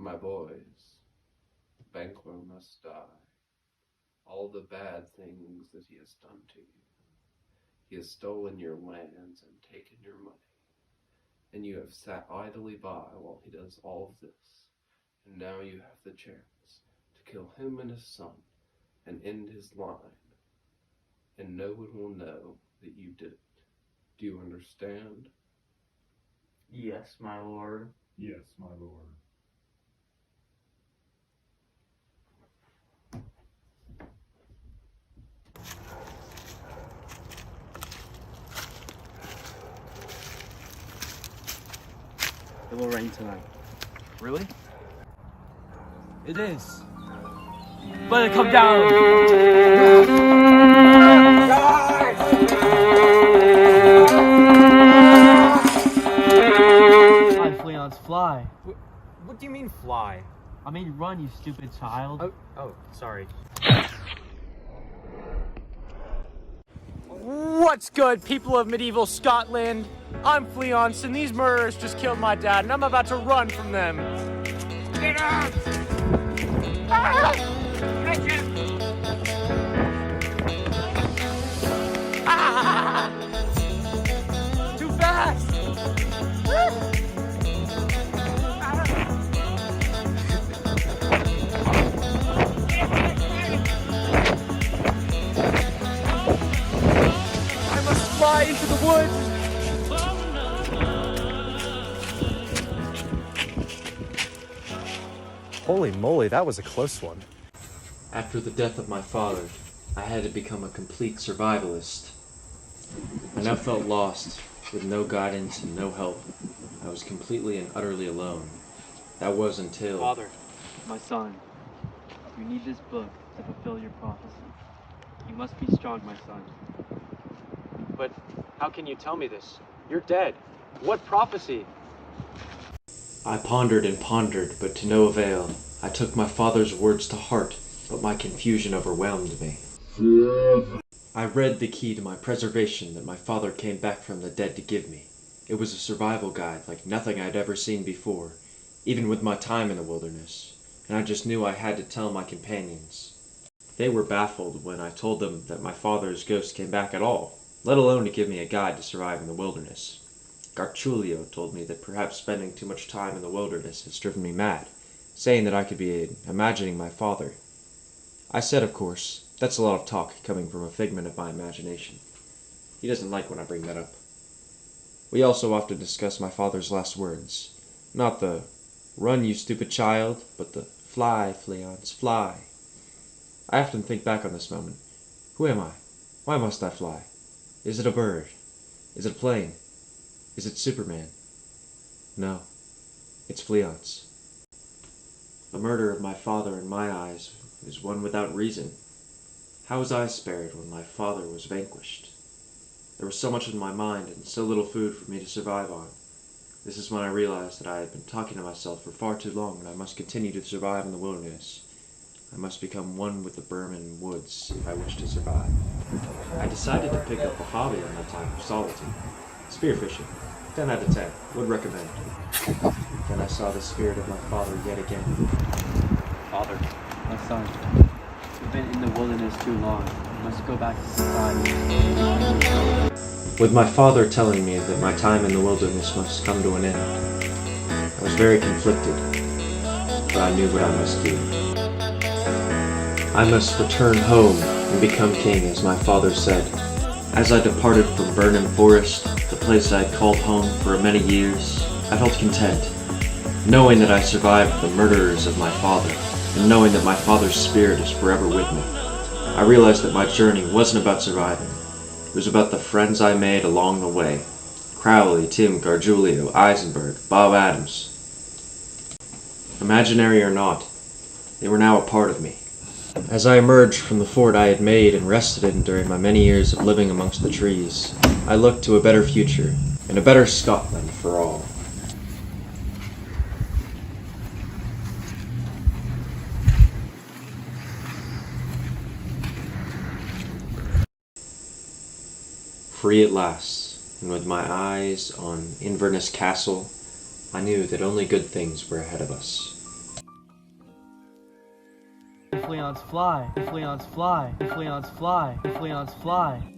My boys, Banquo must die. All the bad things that he has done to you. He has stolen your lands and taken your money. And you have sat idly by while he does all of this. And now you have the chance to kill him and his son and end his line. And no one will know that you did it. Do you understand? Yes, my lord. Yes, my lord. It will rain tonight. Really? It is. Let it come down! Fly, Fleance, fly. What do you mean fly? I mean run, you stupid child. Oh, sorry. What's good, people of medieval Scotland? I'm Fleance, and these murderers just killed my dad, and I'm about to run from them. Get out! Ah! Catch him! Ah! Too fast! I must fly into the woods! Holy moly, that was a close one. After the death of my father, I had to become a complete survivalist. I now felt lost, with no guidance and no help. I was completely and utterly alone. That was until... Father, my son, you need this book to fulfill your prophecy. You must be strong, my son. But how can you tell me this? You're dead. What prophecy? I pondered and pondered, but to no avail. I took my father's words to heart, but my confusion overwhelmed me. I read the key to my preservation that my father came back from the dead to give me. It was a survival guide like nothing I'd ever seen before, even with my time in the wilderness, and I just knew I had to tell my companions. They were baffled when I told them that my father's ghost came back at all, let alone to give me a guide to survive in the wilderness. Garchulio told me that perhaps spending too much time in the wilderness has driven me mad, saying that I could be imagining my father. I said, of course, that's a lot of talk coming from a figment of my imagination. He doesn't like when I bring that up. We also often discuss my father's last words. Not the, "Run, you stupid child," but the, "Fly, Fleance, fly." I often think back on this moment. Who am I? Why must I fly? Is it a bird? Is it a plane? Is it Superman? No, it's Fleance. The murder of my father in my eyes is one without reason. How was I spared when my father was vanquished? There was so much in my mind and so little food for me to survive on. This is when I realized that I had been talking to myself for far too long and I must continue to survive in the wilderness. I must become one with the Burman woods if I wish to survive. I decided to pick up a hobby in my time of solitude. Spearfishing. 10 out of 10. Would recommend. Then I saw the spirit of my father yet again. Father, my son, you've been in the wilderness too long. You must go back to society. With my father telling me that my time in the wilderness must come to an end, I was very conflicted, but I knew what I must do. I must return home and become king, as my father said. As I departed from Burnham Forest, the place I had called home for many years, I felt content, knowing that I survived the murderers of my father, and knowing that my father's spirit is forever with me. I realized that my journey wasn't about surviving. It was about the friends I made along the way. Crowley, Tim, Gargiulio, Eisenberg, Bob Adams. Imaginary or not, they were now a part of me. As I emerged from the fort I had made and rested in during my many years of living amongst the trees, I looked to a better future, and a better Scotland for all. Free at last, and with my eyes on Inverness Castle, I knew that only good things were ahead of us. Fleance fly. Fleance fly. Fleance fly. Fleance fly.